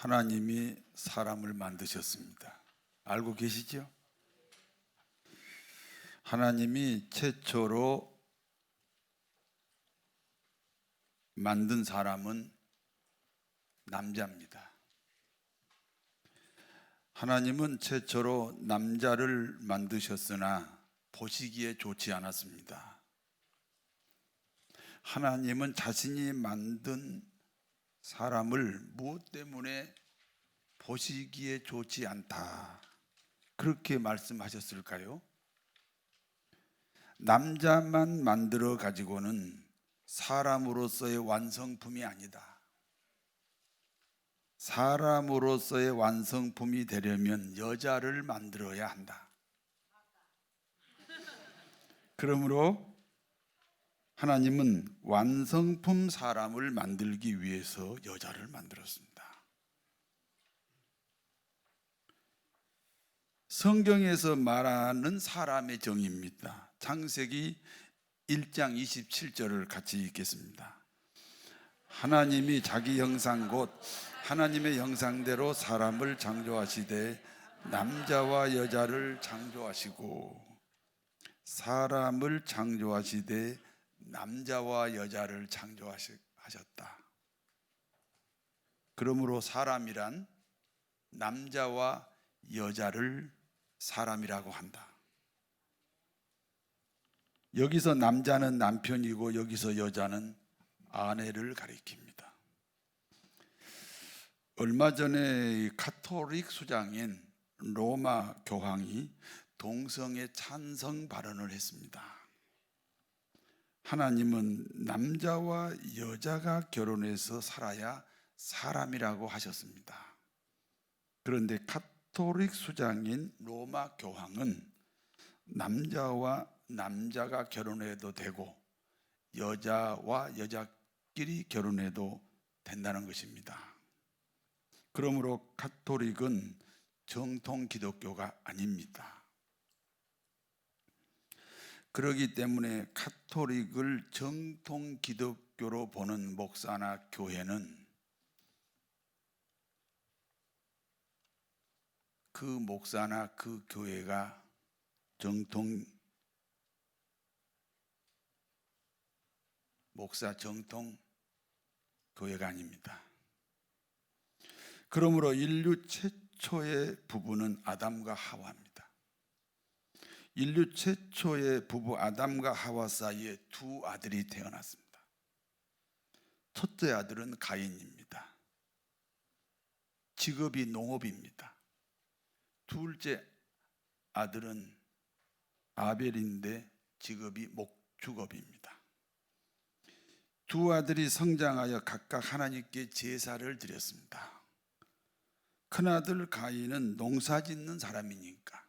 하나님이 사람을 만드셨습니다. 알고 계시죠? 하나님이 최초로 만든 사람은 남자입니다. 하나님은 최초로 남자를 만드셨으나 보시기에 좋지 않았습니다. 하나님은 자신이 만든 사람을 무엇 때문에 보시기에 좋지 않다, 그렇게 말씀하셨을까요? 남자만 만들어 가지고는 사람으로서의 완성품이 아니다. 사람으로서의 완성품이 되려면 여자를 만들어야 한다. 그러므로 하나님은 완성품 사람을 만들기 위해서 여자를 만들었습니다. 성경에서 말하는 사람의 정의입니다. 창세기 1장 27절을 같이 읽겠습니다. 하나님이 자기 형상 곧 하나님의 형상대로 사람을 창조하시되 남자와 여자를 창조하시고, 사람을 창조하시되 남자와 여자를 창조하셨다. 그러므로 사람이란 남자와 여자를 사람이라고 한다. 여기서 남자는 남편이고 여기서 여자는 아내를 가리킵니다. 얼마 전에 가톨릭 수장인 로마 교황이 동성애 찬성 발언을 했습니다. 하나님은 남자와 여자가 결혼해서 살아야 사람이라고 하셨습니다. 그런데 가톨릭 수장인 로마 교황은 남자와 남자가 결혼해도 되고 여자와 여자끼리 결혼해도 된다는 것입니다. 그러므로 가톨릭은 정통 기독교가 아닙니다. 그렇기 때문에 가톨릭을 정통 기독교로 보는 목사나 교회는 그 목사나 그 교회가 정통 목사 정통 교회가 아닙니다. 그러므로 인류 최초의 부부는 아담과 하와입니다. 인류 최초의 부부 아담과 하와 사이에 두 아들이 태어났습니다. 첫째 아들은 가인입니다. 직업이 농업입니다. 둘째 아들은 아벨인데 직업이 목축업입니다. 두 아들이 성장하여 각각 하나님께 제사를 드렸습니다. 큰아들 가인은 농사 짓는 사람이니까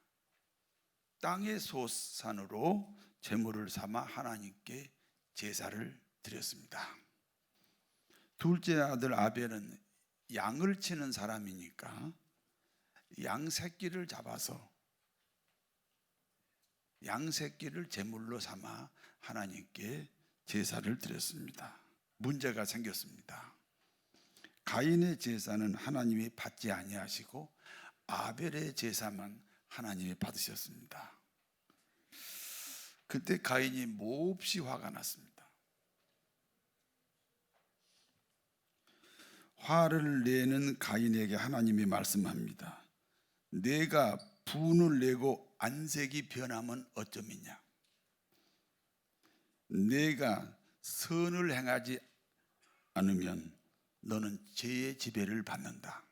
땅의 소산으로 제물을 삼아 하나님께 제사를 드렸습니다. 둘째 아들 아벨은 양을 치는 사람이니까 양 새끼를 잡아서 양 새끼를 제물로 삼아 하나님께 제사를 드렸습니다. 문제가 생겼습니다. 가인의 제사는 하나님이 받지 아니하시고 아벨의 제사만 하나님이 받으셨습니다. 그때 가인이 몹시 화가 났습니다. 화를 내는 가인에게 하나님이 말씀합니다. 내가 분을 내고 안색이 변하면 어쩌겠냐? 내가 선을 행하지 않으면 너는 죄의 지배를 받는다.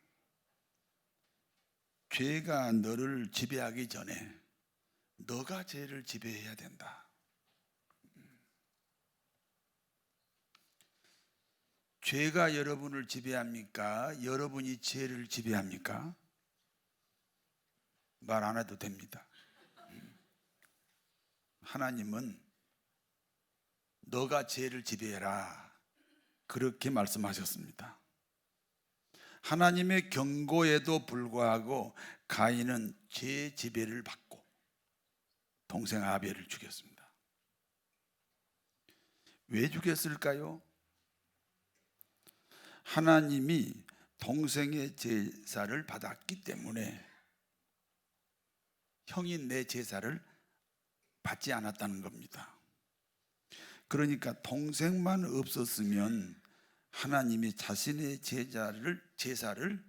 죄가 너를 지배하기 전에 너가 죄를 지배해야 된다. 죄가 여러분을 지배합니까? 여러분이 죄를 지배합니까? 말 안 해도 됩니다. 하나님은 너가 죄를 지배해라, 그렇게 말씀하셨습니다. 하나님의 경고에도 불구하고 가인은 죄 지배를 받고 동생 아벨을 죽였습니다. 왜 죽였을까요? 하나님이 동생의 제사를 받았기 때문에 형이 내 제사를 받지 않았다는 겁니다. 그러니까 동생만 없었으면 하나님이 자신의 제사를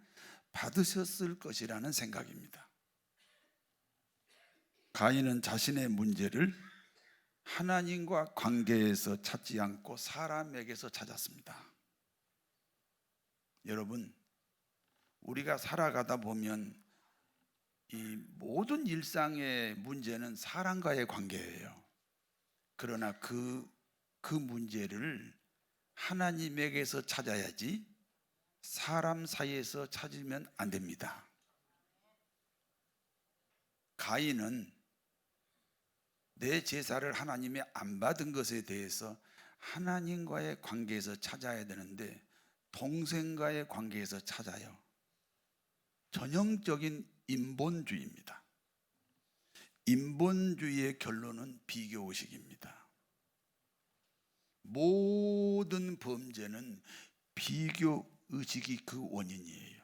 받으셨을 것이라는 생각입니다. 가인은 자신의 문제를 하나님과 관계에서 찾지 않고 사람에게서 찾았습니다. 여러분, 우리가 살아가다 보면 이 모든 일상의 문제는 사람과의 관계예요. 그러나 그 문제를 하나님에게서 찾아야지 사람 사이에서 찾으면 안 됩니다. 가인은 내 제사를 하나님이 안 받은 것에 대해서 하나님과의 관계에서 찾아야 되는데 동생과의 관계에서 찾아요. 전형적인 인본주의입니다. 인본주의의 결론은 비교의식입니다. 모든 범죄는 비교의식이 그 원인이에요.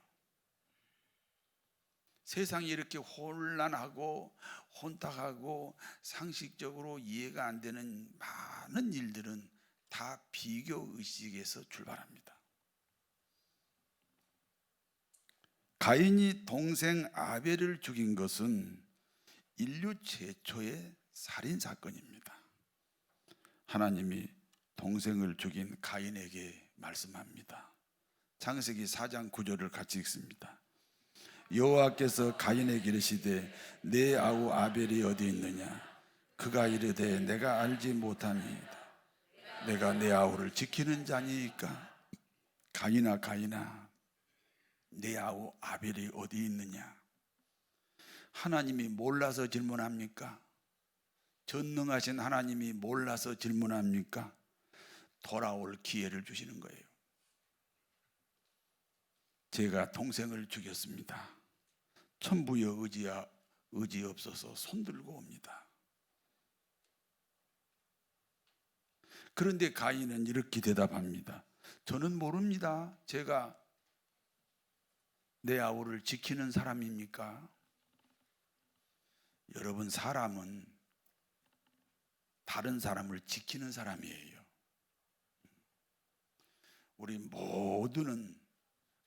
세상이 이렇게 혼란하고 혼탁하고 상식적으로 이해가 안 되는 많은 일들은 다 비교의식에서 출발합니다. 가인이 동생 아벨을 죽인 것은 인류 최초의 살인사건입니다. 하나님이 동생을 죽인 가인에게 말씀합니다. 창세기 4장 9절을 같이 읽습니다. 여호와께서 가인에게 이르시되 내 아우 아벨이 어디 있느냐? 그가 이르되 내가 알지 못함이다. 내가 내 아우를 지키는 자니이까? 가인아 가인아 내 아우 아벨이 어디 있느냐? 하나님이 몰라서 질문합니까? 전능하신 하나님이 몰라서 질문합니까? 돌아올 기회를 주시는 거예요. 제가 동생을 죽였습니다. 천부여 의지 없어서 손들고 옵니다. 그런데 가인은 이렇게 대답합니다. 저는 모릅니다. 제가 내 아우를 지키는 사람입니까? 여러분, 사람은 다른 사람을 지키는 사람이에요. 우리 모두는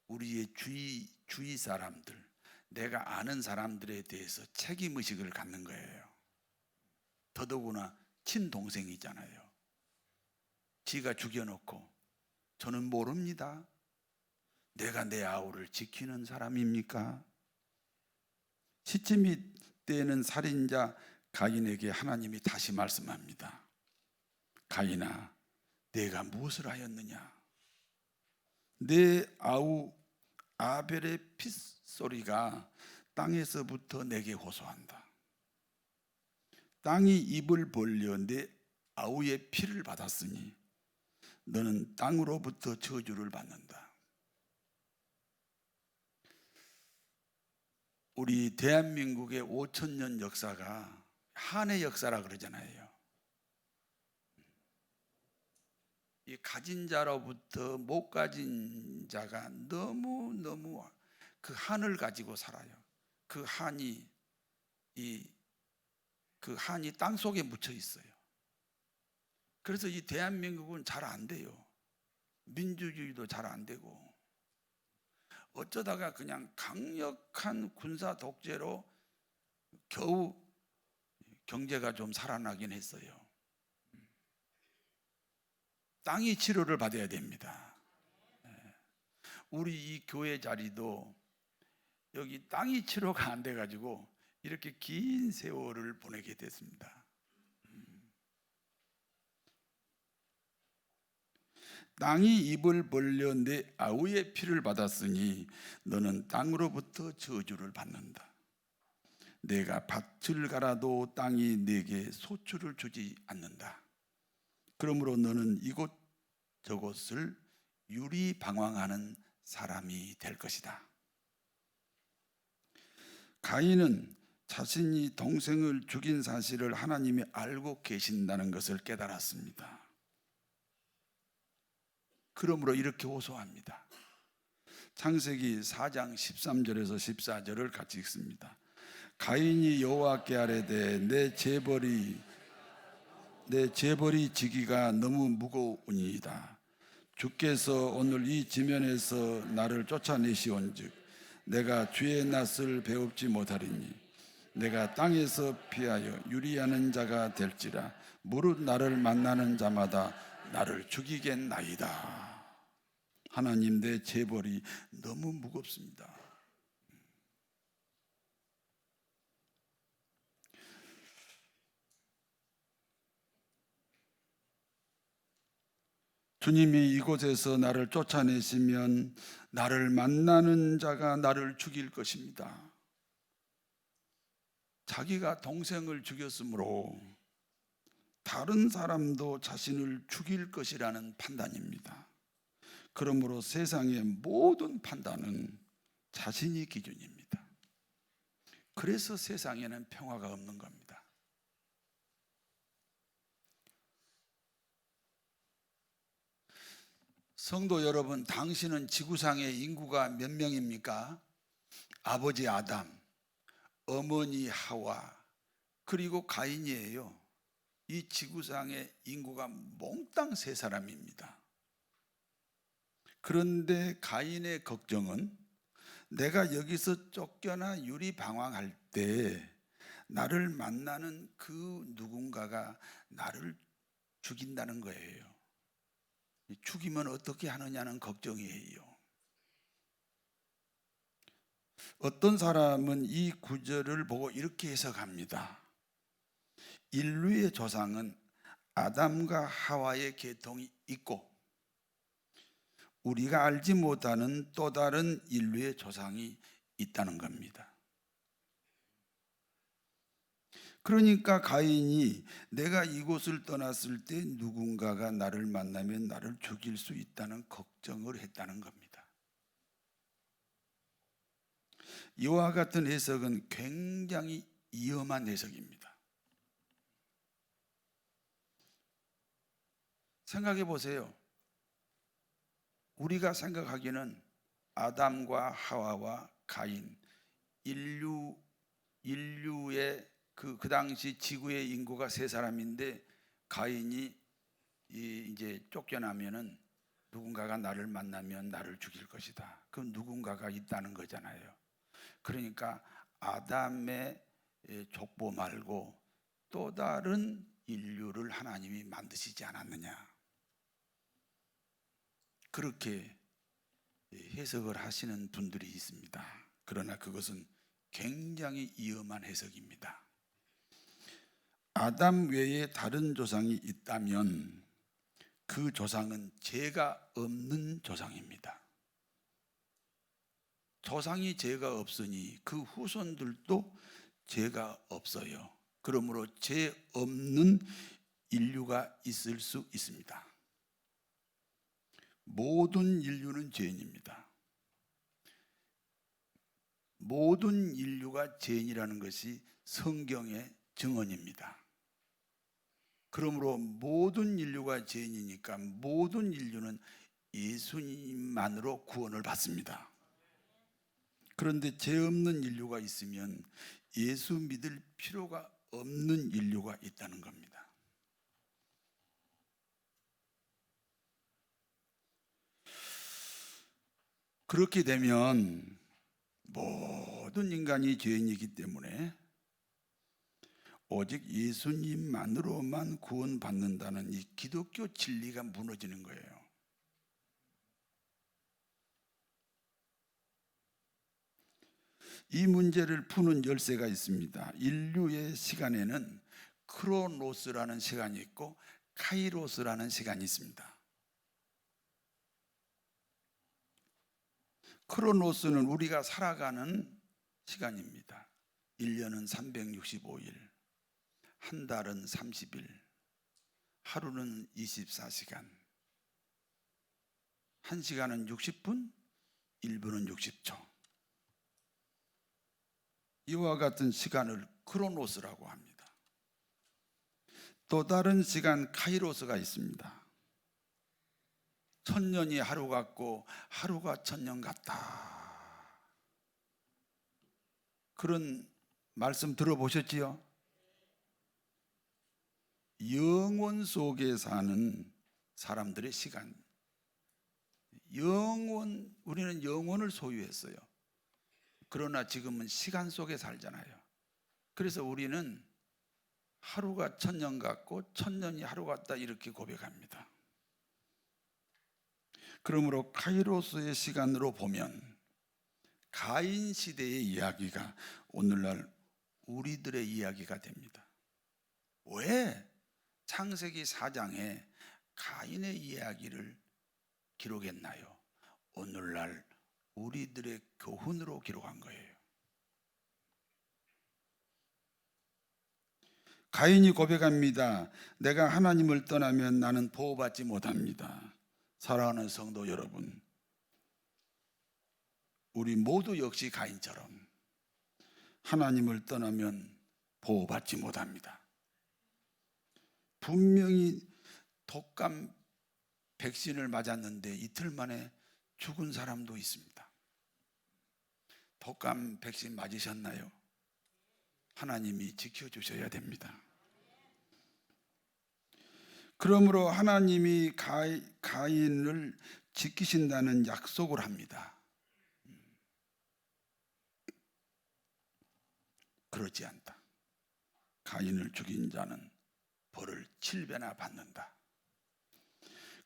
우리의 주위 사람들, 내가 아는 사람들에 대해서 책임의식을 갖는 거예요. 더더구나 친동생이잖아요. 지가 죽여놓고 저는 모릅니다. 내가 내 아우를 지키는 사람입니까? 시침이 때는 살인자 가인에게 하나님이 다시 말씀합니다. 가인아, 내가 무엇을 하였느냐? 내 아우 아벨의 핏소리가 땅에서부터 내게 호소한다. 땅이 입을 벌려 내 아우의 피를 받았으니 너는 땅으로부터 저주를 받는다. 우리 대한민국의 5,000년 역사가 한의 역사라 그러잖아요. 이 가진 자로부터 못 가진 자가 너무 그 한을 가지고 살아요. 그 한이 땅 속에 묻혀 있어요. 그래서 이 대한민국은 잘 안 돼요. 민주주의도 잘 안 되고 어쩌다가 그냥 강력한 군사 독재로 겨우 경제가 좀 살아나긴 했어요. 땅이 치료를 받아야 됩니다. 우리 이 교회 자리도 여기 땅이 치료가 안 돼가지고 이렇게 긴 세월을 보내게 됐습니다. 땅이 입을 벌려 내 아우의 피를 받았으니 너는 땅으로부터 저주를 받는다. 내가 밭을 갈아도 땅이 내게 소출을 주지 않는다. 그러므로 너는 이곳저곳을 유리방황하는 사람이 될 것이다. 가인은 자신이 동생을 죽인 사실을 하나님이 알고 계신다는 것을 깨달았습니다. 그러므로 이렇게 호소합니다. 창세기 4장 13절에서 14절을 같이 읽습니다. 가인이 여호와께 아뢰되 내 재벌이 지기가 너무 무거우니이다. 주께서 오늘 이 지면에서 나를 쫓아내시온즉 내가 주의 낯을 배웁지 못하리니 내가 땅에서 피하여 유리하는 자가 될지라 무릇 나를 만나는 자마다 나를 죽이겠나이다. 하나님, 내 재벌이 너무 무겁습니다. 주님이 이곳에서 나를 쫓아내시면 나를 만나는 자가 나를 죽일 것입니다. 자기가 동생을 죽였으므로 다른 사람도 자신을 죽일 것이라는 판단입니다. 그러므로 세상의 모든 판단은 자신이 기준입니다. 그래서 세상에는 평화가 없는 겁니다. 성도 여러분, 당신은 지구상의 인구가 몇 명입니까? 아버지 아담, 어머니 하와, 그리고 가인이에요. 이 지구상의 인구가 몽땅 세 사람입니다. 그런데 가인의 걱정은 내가 여기서 쫓겨나 유리방황할 때 나를 만나는 그 누군가가 나를 죽인다는 거예요. 죽이면 어떻게 하느냐는 걱정이에요. 어떤 사람은 이 구절을 보고 이렇게 해석합니다. 인류의 조상은 아담과 하와의 계통이 있고 우리가 알지 못하는 또 다른 인류의 조상이 있다는 겁니다. 그러니까 가인이 내가 이곳을 떠났을 때 누군가가 나를 만나면 나를 죽일 수 있다는 걱정을 했다는 겁니다. 이와 같은 해석은 굉장히 위험한 해석입니다. 생각해 보세요. 우리가 생각하기는 아담과 하와와 가인, 인류의 그 당시 지구의 인구가 세 사람인데 가인이 이제 쫓겨나면은 누군가가 나를 만나면 나를 죽일 것이다. 그 누군가가 있다는 거잖아요. 그러니까 아담의 족보 말고 또 다른 인류를 하나님이 만드시지 않았느냐. 그렇게 해석을 하시는 분들이 있습니다. 그러나 그것은 굉장히 위험한 해석입니다. 아담 외에 다른 조상이 있다면 그 조상은 죄가 없는 조상입니다. 조상이 죄가 없으니 그 후손들도 죄가 없어요. 그러므로 죄 없는 인류가 있을 수 있습니다. 모든 인류는 죄인입니다. 모든 인류가 죄인이라는 것이 성경의 증언입니다. 그러므로 모든 인류가 죄인이니까 모든 인류는 예수님만으로 구원을 받습니다. 그런데 죄 없는 인류가 있으면 예수 믿을 필요가 없는 인류가 있다는 겁니다. 그렇게 되면 모든 인간이 죄인이기 때문에 오직 예수님만으로만 구원받는다는 이 기독교 진리가 무너지는 거예요. 이 문제를 푸는 열쇠가 있습니다. 인류의 시간에는 크로노스라는 시간이 있고 카이로스라는 시간이 있습니다. 크로노스는 우리가 살아가는 시간입니다. 1년은 365일, 한 달은 30일, 하루는 24시간, 1시간은 60분, 1분은 60초. 이와 같은 시간을 크로노스라고 합니다. 또 다른 시간 카이로스가 있습니다. 천년이 하루 같고 하루가 천년 같다. 그런 말씀 들어보셨지요? 영원 속에 사는 사람들의 시간, 우리는 영혼을 소유했어요. 그러나 지금은 시간 속에 살잖아요. 그래서 우리는 하루가 천년 같고 천년이 하루 같다 이렇게 고백합니다. 그러므로 카이로스의 시간으로 보면 가인 시대의 이야기가 오늘날 우리들의 이야기가 됩니다. 왜 창세기 4장에 가인의 이야기를 기록했나요? 오늘날 우리들의 교훈으로 기록한 거예요. 가인이 고백합니다. 내가 하나님을 떠나면 나는 보호받지 못합니다. 사랑하는 성도 여러분, 우리 모두 역시 가인처럼 하나님을 떠나면 보호받지 못합니다. 분명히 독감 백신을 맞았는데 이틀 만에 죽은 사람도 있습니다. 독감 백신 맞으셨나요? 하나님이 지켜주셔야 됩니다. 그러므로 하나님이 가인을 지키신다는 약속을 합니다. 그렇지 않다. 가인을 죽인 자는 벌을 7배나 받는다.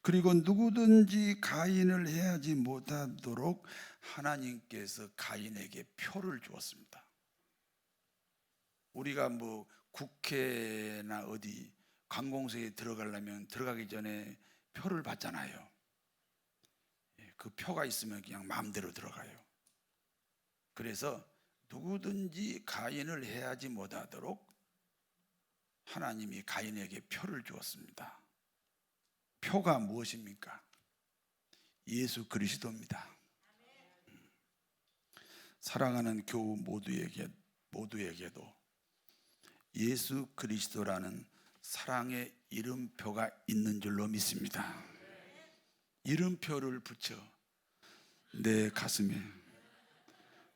그리고 누구든지 가인을 해하지 못하도록 하나님께서 가인에게 표를 주었습니다. 우리가 뭐 국회나 어디 관공서에 들어가려면 들어가기 전에 표를 받잖아요. 그 표가 있으면 그냥 마음대로 들어가요. 그래서 누구든지 가인을 해하지 못하도록 하나님이 가인에게 표를 주었습니다. 표가 무엇입니까? 예수 그리스도입니다. 사랑하는 교우 모두에게도 예수 그리스도라는 사랑의 이름표가 있는 줄로 믿습니다. 이름표를 붙여 내 가슴에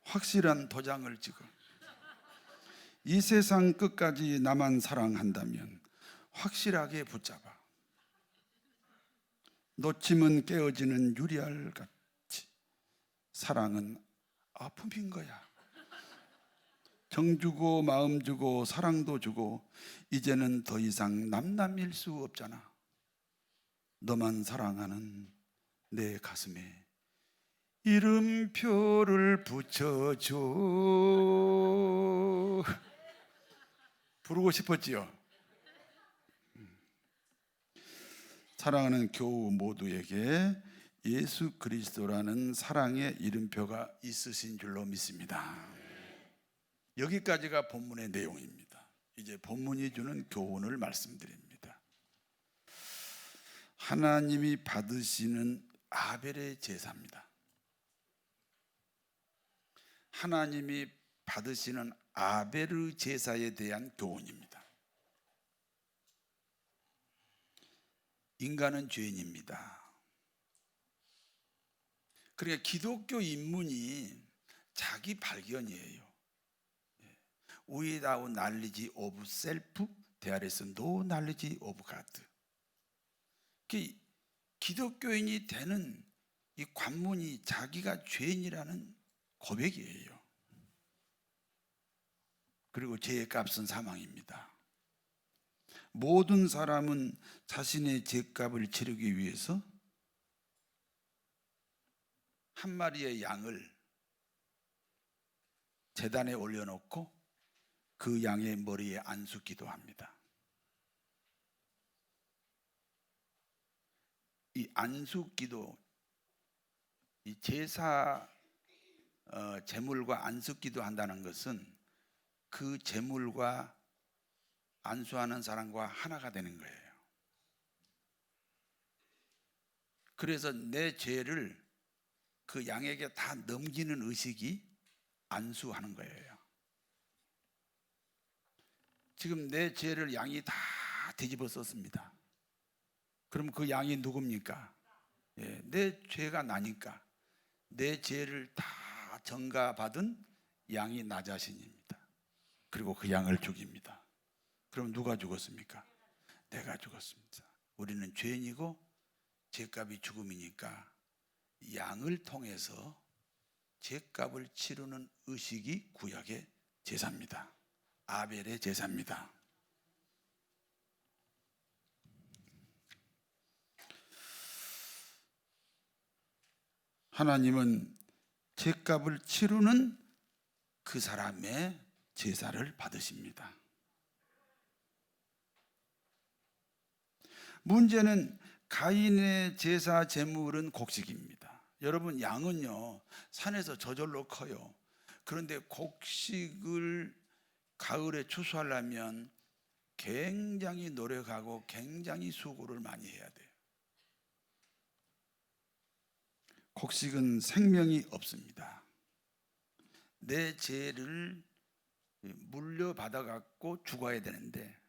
확실한 도장을 찍어 이 세상 끝까지 나만 사랑한다면 확실하게 붙잡아 놓치면 깨어지는 유리알 같이 사랑은 아픔인 거야. 정 주고 마음 주고 사랑도 주고 이제는 더 이상 남남일 수 없잖아. 너만 사랑하는 내 가슴에 이름표를 붙여줘. 부르고 싶었지요. 사랑하는 교우 모두에게 예수 그리스도라는 사랑의 이름표가 있으신 줄로 믿습니다. 여기까지가 본문의 내용입니다. 이제 본문이 주는 교훈을 말씀드립니다. 하나님이 받으시는 아벨의 제사입니다. 하나님이 받으시는 아벨의 제사에 대한 교훈입니다. 인간은 죄인입니다. 그러니까 기독교 인문이 자기 발견이에요. Without knowledge of self, there is no knowledge of God. 기독교인이 되는 이 관문이 자기가 죄인이라는 고백이에요. 그리고 죄의 값은 사망입니다. 모든 사람은 자신의 죄값을 치르기 위해서 한 마리의 양을 제단에 올려놓고 그 양의 머리에 안수기도 합니다. 이 안수기도, 이 제사 제물과 안수기도 한다는 것은 그 제물과 안수하는 사람과 하나가 되는 거예요. 그래서 내 죄를 그 양에게 다 넘기는 의식이 안수하는 거예요. 지금 내 죄를 양이 다 뒤집어 썼습니다. 그럼 그 양이 누굽니까? 내 죄가 나니까 내 죄를 다 전가받은 양이 나 자신입니다. 그리고 그 양을 죽입니다. 그럼 누가 죽었습니까? 내가 죽었습니다. 우리는 죄인이고 죄값이 죽음이니까 양을 통해서 죄값을 치르는 의식이 구약의 제사입니다. 아벨의 제사입니다. 하나님은 죄값을 치르는 그 사람의 제사를 받으십니다. 문제는 가인의 제사 제물은 곡식입니다. 여러분, 양은요 산에서 저절로 커요. 그런데 곡식을 가을에 추수하려면 굉장히 노력하고 굉장히 수고를 많이 해야 돼요. 곡식은 생명이 없습니다. 내 죄를 물려받아 갖고 죽어야 되는데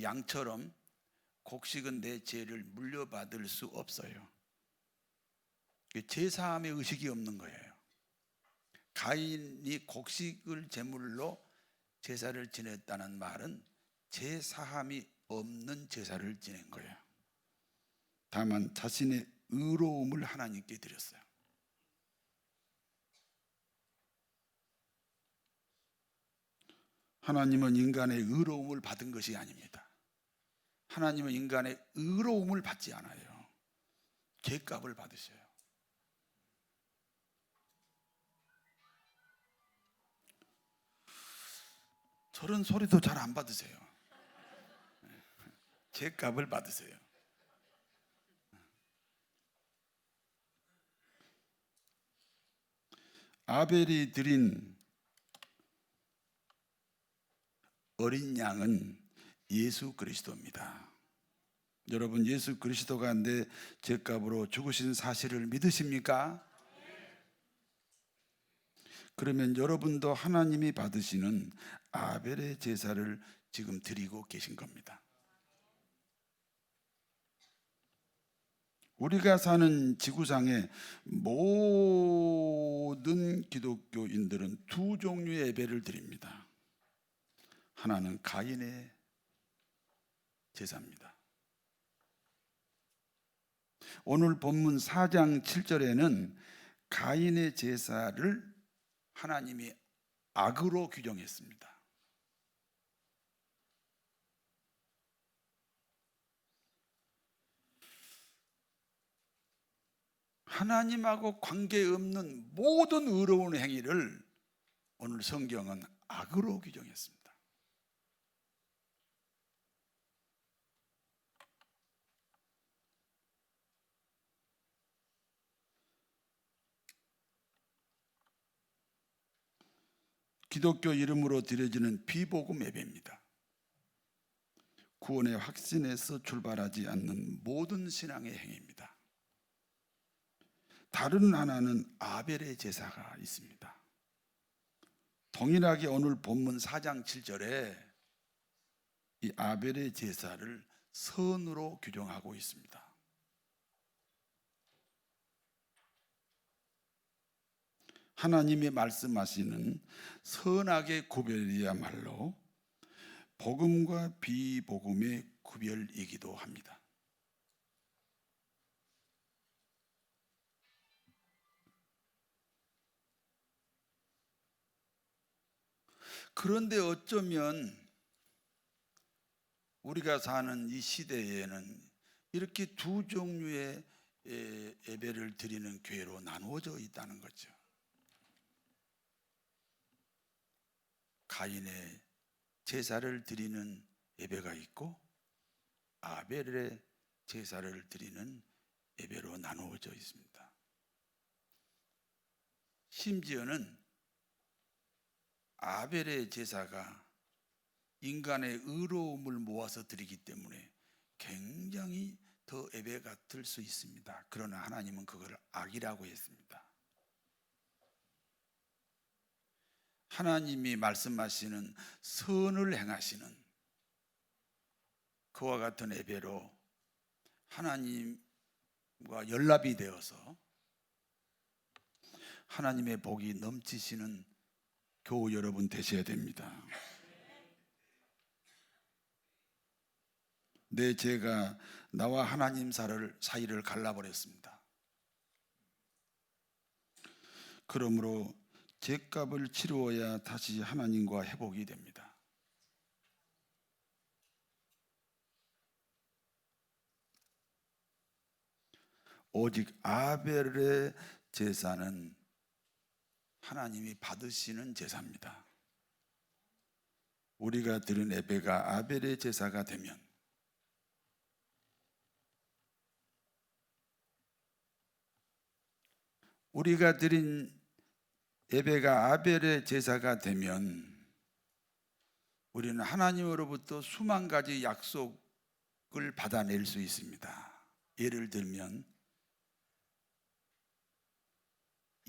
양처럼 곡식은 내 죄를 물려받을 수 없어요. 제사함의 의식이 없는 거예요. 가인이 곡식을 제물로 제사를 지냈다는 말은 제사함이 없는 제사를 지낸 거예요. 다만 자신의 의로움을 하나님께 드렸어요. 하나님은 인간의 의로움을 받은 것이 아닙니다. 하나님은 인간의 의로움을 받지 않아요. 죄값을 받으셔요. 저런 소리도 잘 안 받으세요. 죄값을 받으세요. 아벨이 드린 어린 양은 예수 그리스도입니다. 여러분, 예수 그리스도가 내 죄값으로 죽으신 사실을 믿으십니까? 그러면 여러분도 하나님이 받으시는 아벨의 제사를 지금 드리고 계신 겁니다. 우리가 사는 지구상의 모든 기독교인들은 두 종류의 예배를 드립니다. 하나는 가인의 제사입니다. 오늘 본문 4장 7절에는 가인의 제사를 하나님이 악으로 규정했습니다. 하나님하고 관계없는 모든 의로운 행위를 오늘 성경은 악으로 규정했습니다. 기독교 이름으로 드려지는 비복음 예배입니다. 구원의 확신에서 출발하지 않는 모든 신앙의 행위입니다. 다른 하나는 아벨의 제사가 있습니다. 동일하게 오늘 본문 4장 7절에 이 아벨의 제사를 선으로 규정하고 있습니다. 하나님이 말씀하시는 선악의 구별이야말로 복음과 비복음의 구별이기도 합니다. 그런데 어쩌면 우리가 사는 이 시대에는 이렇게 두 종류의 예배를 드리는 교회로 나누어져 있다는 거죠. 가인의 제사를 드리는 예배가 있고 아벨의 제사를 드리는 예배로 나누어져 있습니다. 심지어는 아벨의 제사가 인간의 의로움을 모아서 드리기 때문에 굉장히 더 예배 같을 수 있습니다. 그러나 하나님은 그걸 악이라고 했습니다. 하나님이 말씀하시는 선을 행하시는 그와 같은 예배로 하나님 연합이 되어서 하나님의 복이 넘치시는 교우 여러분 되셔야 됩니다. 내 죄가 나와 하나님 사이를 갈라버렸습니다. 그러므로 죄값을 치루어야 다시 하나님과 회복이 됩니다. 오직 아벨의 제사는 하나님이 받으시는 제사입니다. 우리가 드린 예배가 아벨의 제사가 되면 우리가 드린 예배가 아벨의 제사가 되면 우리는 하나님으로부터 수만 가지 약속을 받아낼 수 있습니다. 예를 들면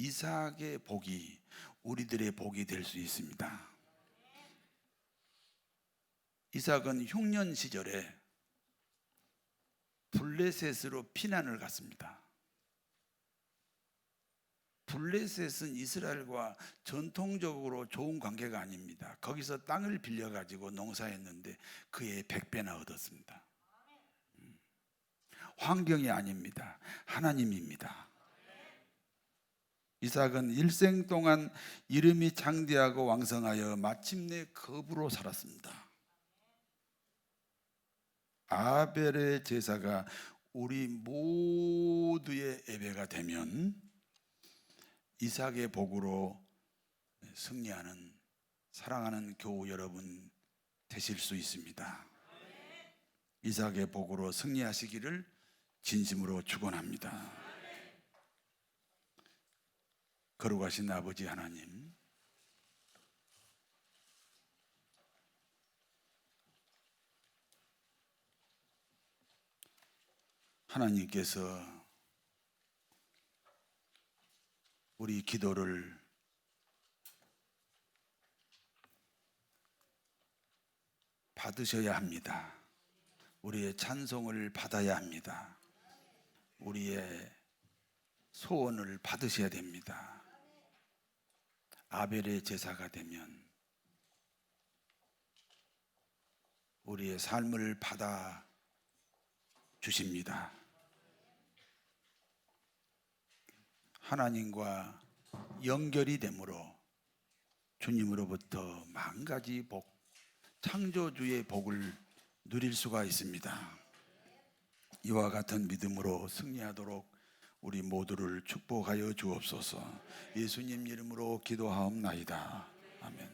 이삭의 복이 우리들의 복이 될 수 있습니다. 이삭은 흉년 시절에 블레셋으로 피난을 갔습니다. 블레셋은 이스라엘과 전통적으로 좋은 관계가 아닙니다. 거기서 땅을 빌려가지고 농사했는데 그의 100배나 얻었습니다. 환경이 아닙니다. 하나님입니다. 이삭은 일생 동안 이름이 장대하고 왕성하여 마침내 거부로 살았습니다. 아벨의 제사가 우리 모두의 예배가 되면 이삭의 복으로 승리하는 사랑하는 교우 여러분 되실 수 있습니다. 이삭의 복으로 승리하시기를 진심으로 축원합니다. 거룩하신 아버지 하나님, 하나님께서 우리 기도를 받으셔야 합니다. 우리의 찬송을 받아야 합니다. 우리의 소원을 받으셔야 됩니다. 아벨의 제사가 되면 우리의 삶을 받아 주십니다. 하나님과 연결이 되므로 주님으로부터 만 가지 복, 창조주의 복을 누릴 수가 있습니다. 이와 같은 믿음으로 승리하도록 우리 모두를 축복하여 주옵소서. 예수님 이름으로 기도하옵나이다. 아멘.